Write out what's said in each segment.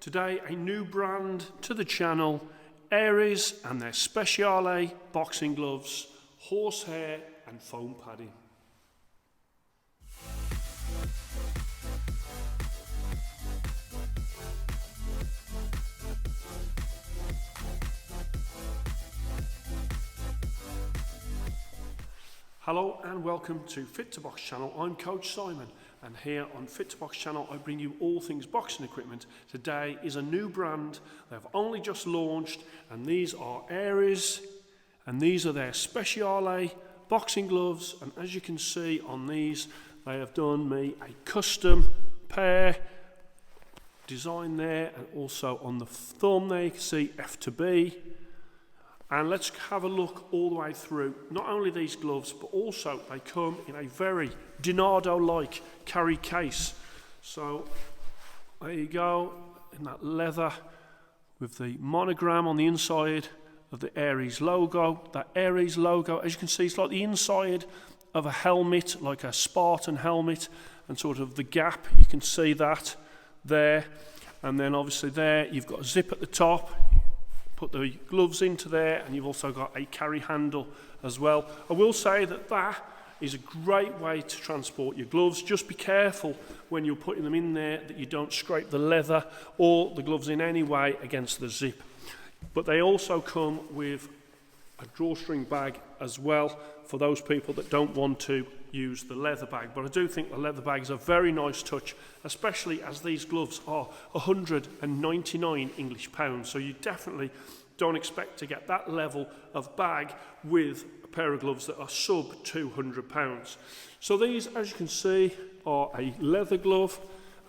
Today, a new brand to the channel, Aries and their Speciale boxing gloves, horsehair and foam padding. Hello and welcome to Fit to Box channel. I'm Coach Simon, and here on Fit to Box channel I bring you all things boxing equipment. Today is a new brand they've only just launched, and these are Aries and these are their Speciale boxing gloves. And as you can see on these, they have done me a custom pair design there, and also on the thumb there you can see F to B. And let's have a look all the way through. Not only these gloves, but also they come in a very Dinardo-like carry case. So there you go, in that leather with the monogram on the inside of the Aries logo. That Aries logo, as you can see, it's like the inside of a helmet, like a Spartan helmet, and sort of the gap, you can see that there. And then obviously there you've got a zip at the top. Put the gloves into there, and you've also got a carry handle as well. I will say that that is a great way to transport your gloves. Just be careful when you're putting them in there that you don't scrape the leather or the gloves in any way against the zip. But they also come with a drawstring bag as well for those people that don't want to use the leather bag. But I do think the leather bag is a very nice touch, especially as these gloves are 199 English pounds. So you definitely don't expect to get that level of bag with a pair of gloves that are sub 200 pounds. So these, as you can see, are a leather glove,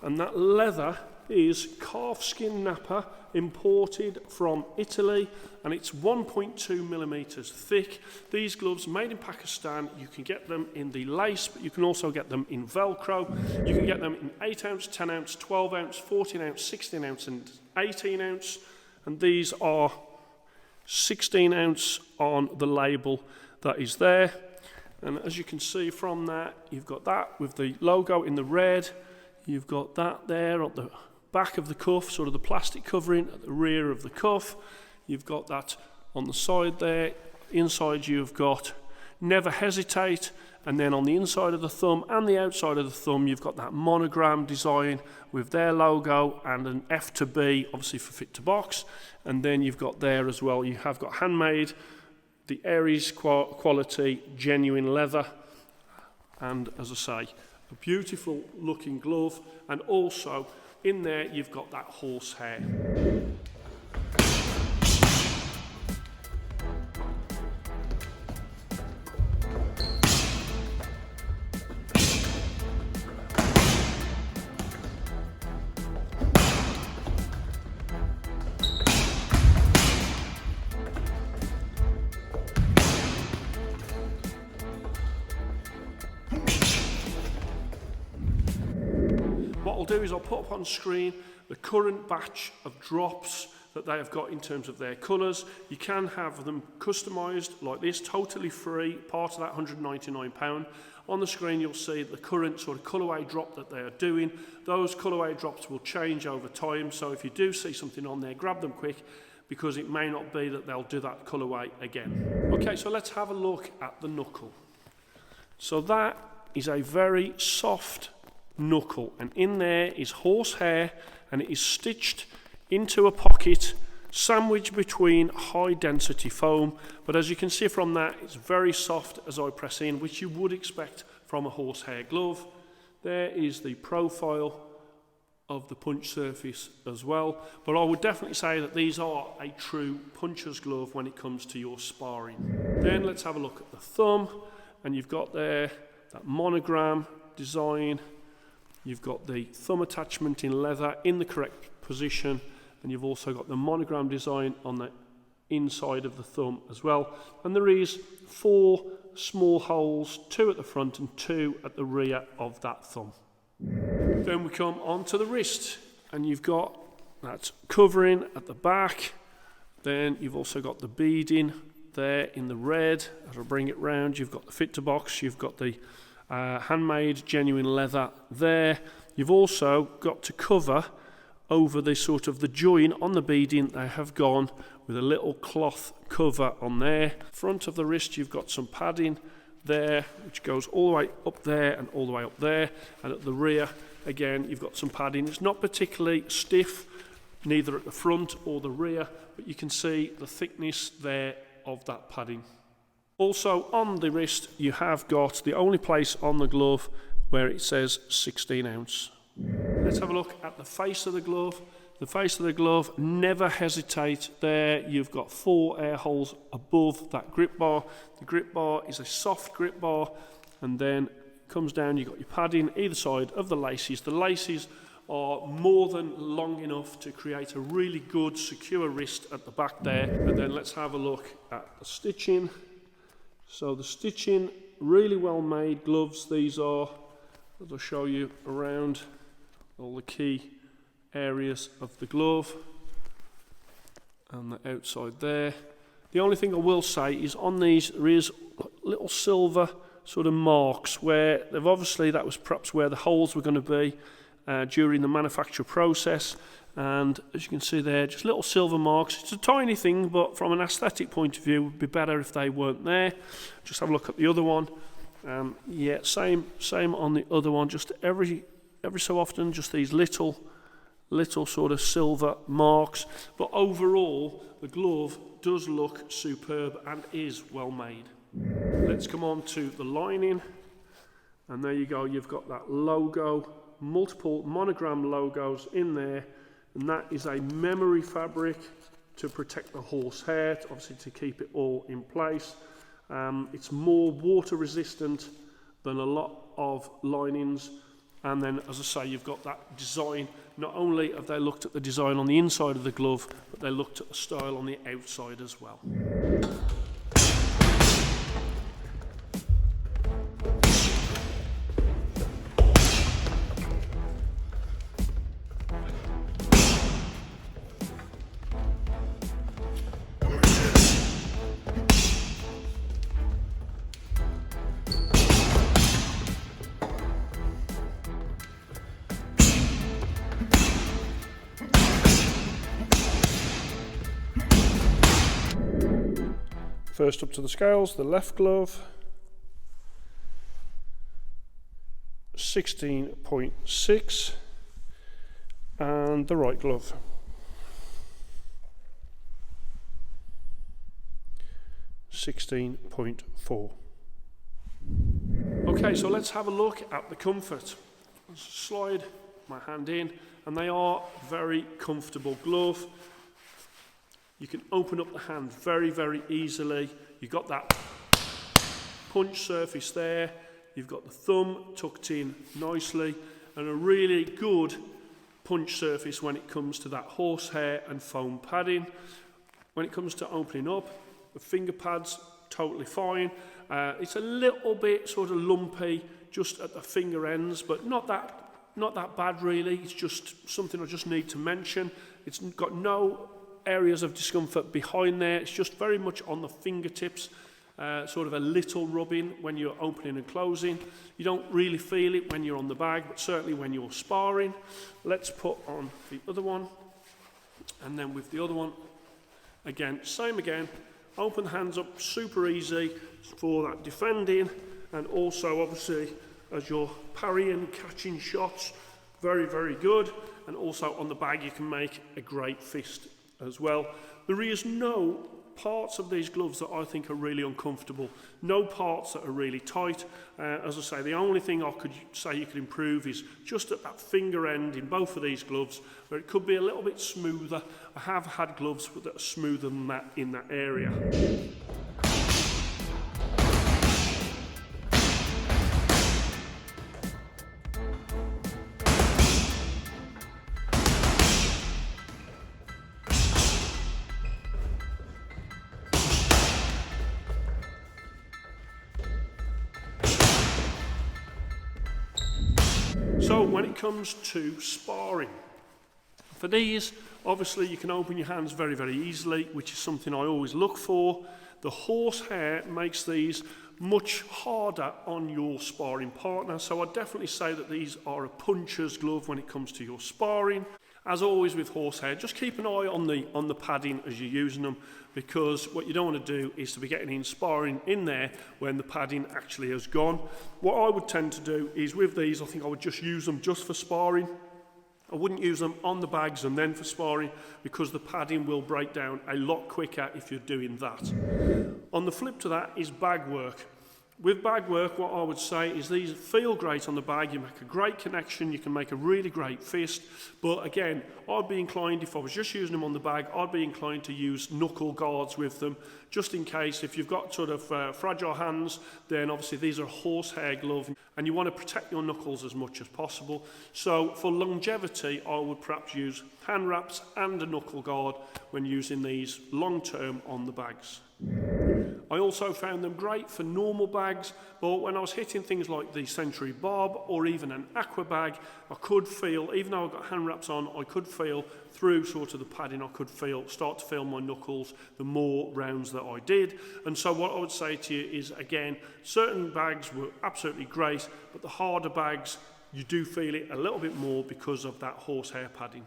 and that leather is calfskin nappa, imported from Italy, and it's 1.2 millimeters thick. These gloves made in Pakistan. You can get them in the lace, but you can also get them in Velcro. You can get them in 8 ounce, 10 ounce, 12 ounce, 14 ounce, 16 ounce and 18 ounce, and these are 16 ounce on the label that is there. And as you can see from that, you've got that with the logo in the red. You've got that there on the back of the cuff, sort of the plastic covering at the rear of the cuff. You've got that on the side there. Inside you've got never hesitate, and then on the inside of the thumb and the outside of the thumb you've got that monogram design with their logo and an F to B, obviously for Fit to Box. And then you've got there as well, you have got handmade, the Aries quality genuine leather, and as I say, a beautiful looking glove. And also in there you've got that horsehair. What I'll do is I'll put up on screen the current batch of drops that they have got in terms of their colours. You can have them customised like this, totally free, part of that £199. On the screen you'll see the current sort of colourway drop that they are doing. Those colourway drops will change over time, so if you do see something on there, grab them quick, because it may not be that they'll do that colourway again. Okay, so let's have a look at the knuckle. So that is a very soft knuckle, and in there is horsehair, and it is stitched into a pocket sandwiched between high density foam. But as you can see from that, it's very soft as I press in, which you would expect from a horsehair glove. There is the profile of the punch surface as well, but I would definitely say that these are a true puncher's glove when it comes to your sparring. Then let's have a look at the thumb, and you've got there that monogram design. You've got the thumb attachment in leather in the correct position, and you've also got the monogram design on the inside of the thumb as well. And there is 4 small holes, 2 at the front and 2 at the rear of that thumb. Then we come on to the wrist, and you've got that covering at the back. Then you've also got the beading there in the red. As I bring it round, you've got the Fit to Box, you've got the handmade genuine leather there. You've also got to cover over the sort of the join on the beading, they have gone with a little cloth cover on there. Front of the wrist, you've got some padding there, which goes all the way up there and all the way up there. And at the rear, again, you've got some padding. It's not particularly stiff, neither at the front or the rear, but you can see the thickness there of that padding. Also on the wrist, you have got the only place on the glove where it says 16 ounce. Let's have a look at the face of the glove. The face of the glove, never hesitate there. You've got 4 air holes above that grip bar. The grip bar is a soft grip bar, and then it comes down, you've got your padding either side of the laces. The laces are more than long enough to create a really good secure wrist at the back there. And then let's have a look at the stitching. So the stitching, really well made gloves these are. I'll show you around all the key areas of the glove and the outside there. The only thing I will say is on these there is little silver sort of marks where they've obviously, that was perhaps where the holes were going to be during the manufacture process, and as you can see there, just little silver marks. It's a tiny thing, but from an aesthetic point of view it would be better if they weren't there. Just have a look at the other one. Yeah, same on the other one. Just every so often, just these little sort of silver marks. But overall, the glove does look superb and is well made. Let's come on to the lining, and there you go. You've got that logo, multiple monogram logos in there, and that is a memory fabric to protect the horsehair, obviously to keep it all in place. It's more water resistant than a lot of linings. And then, as I say, you've got that design. Not only have they looked at the design on the inside of the glove, but they looked at the style on the outside as well. First up to the scales, the left glove, 16.6, and the right glove, 16.4. Okay, so let's have a look at the comfort. Let's slide my hand in, and they are very comfortable glove. You can open up the hand very, very easily. You've got that punch surface there. You've got the thumb tucked in nicely, and a really good punch surface when it comes to that horsehair and foam padding. When it comes to opening up, the finger pads, totally fine. It's a little bit sort of lumpy just at the finger ends, but not that bad really. It's just something I just need to mention. It's got no areas of discomfort behind there. It's just very much on the fingertips, sort of a little rubbing when you're opening and closing. You don't really feel it when you're on the bag, but certainly when you're sparring. Let's put on the other one, and then with the other one, again, same again. Open the hands up, super easy for that defending, and also obviously as you're parrying, catching shots, very, very good. And also on the bag you can make a great fist as well. There is no parts of these gloves that I think are really uncomfortable, no parts that are really tight. As I say, the only thing I could say you could improve is just at that finger end in both of these gloves, where it could be a little bit smoother. I have had gloves that are smoother than that in that area. So when it comes to sparring, for these, obviously you can open your hands very, very easily, which is something I always look for. The horsehair makes these much harder on your sparring partner, so I'd definitely say that these are a puncher's glove when it comes to your sparring. As always with horsehair, just keep an eye on the padding as you're using them, because what you don't want to do is to be getting in sparring in there when the padding actually has gone. What I would tend to do is with these, I think I would just use them just for sparring. I wouldn't use them on the bags and then for sparring, because the padding will break down a lot quicker if you're doing that. On the flip to that is bag work. With bag work, what I would say is these feel great on the bag. You make a great connection, you can make a really great fist. But again, I'd be inclined, if I was just using them on the bag, I'd be inclined to use knuckle guards with them, just in case. If you've got sort of fragile hands, then obviously these are a horsehair glove, and you want to protect your knuckles as much as possible. So for longevity, I would perhaps use hand wraps and a knuckle guard when using these long term on the bags. I also found them great for normal bags, but when I was hitting things like the Century Bob or even an aqua bag, I could feel, even though I've got hand wraps on, I could feel through sort of the padding, I could start to feel my knuckles the more rounds that I did. And so what I would say to you is, again, certain bags were absolutely great, but the harder bags, you do feel it a little bit more because of that horsehair padding.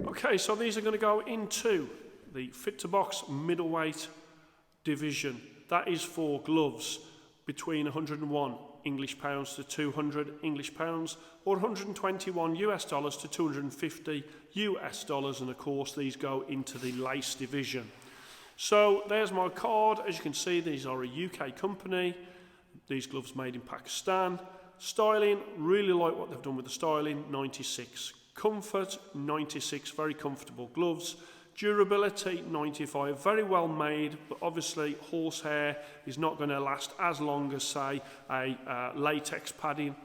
Okay, so these are going to go into the Fit to Box middleweight division. That is for gloves between 101 English pounds to 200 English pounds, or 121 US dollars to 250 US dollars, and of course these go into the lace division. So there's my card. As you can see, these are a UK company. These gloves made in Pakistan. Styling, really like what they've done with the styling, 96. Comfort, 96, very comfortable gloves. Durability, 95, very well made, but obviously horsehair is not going to last as long as, say, a latex padding.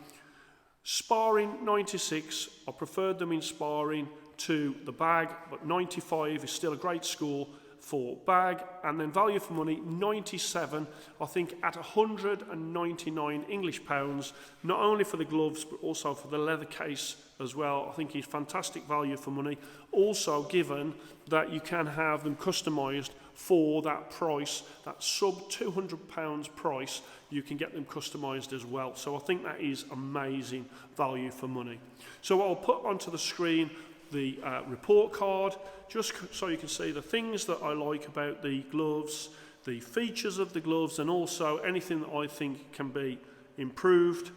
Sparring, 96, I preferred them in sparring to the bag, but 95 is still a great score for bag. And then value for money, 97, I think at 199 English pounds, not only for the gloves, but also for the leather case as well. I think it's fantastic value for money. Also, given that you can have them customised for that price, that sub £200 price, you can get them customised as well. So I think that is amazing value for money. So I'll put onto the screen the report card, just so you can see the things that I like about the gloves, the features of the gloves, and also anything that I think can be improved.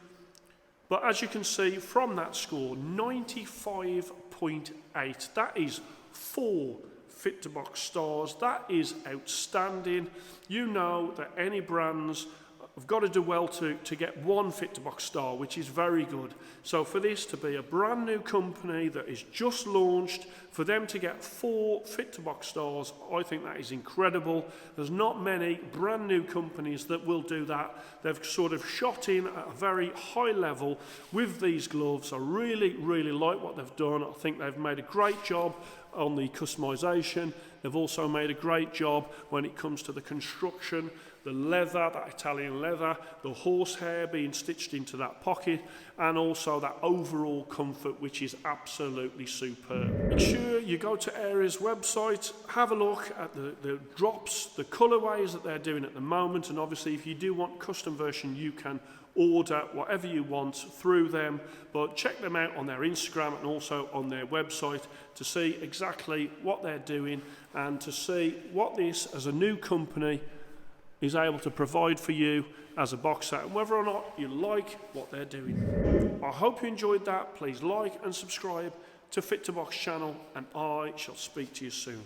But as you can see from that score, 95.8, that is 4 Fit to Box stars. That is outstanding. You know that any brands have got to do well to get 1 Fit to Box star, which is very good. So for this to be a brand new company that is just launched, for them to get 4 Fit to Box stars, I think that is incredible. There's not many brand new companies that will do that. They've sort of shot in at a very high level with these gloves. I really, really like what they've done. I think they've made a great job on the customization. They've also made a great job when it comes to the construction, the leather, that Italian leather, the horsehair being stitched into that pocket, and also that overall comfort, which is absolutely superb. Make sure you go to Aries' website, have a look at the drops, the colorways that they're doing at the moment, and obviously if you do want custom version, you can order whatever you want through them, but check them out on their Instagram and also on their website to see exactly what they're doing and to see what this, as a new company, is able to provide for you as a boxer, and whether or not you like what they're doing. I hope you enjoyed that. Please like and subscribe to Fit to Box channel, and I shall speak to you soon.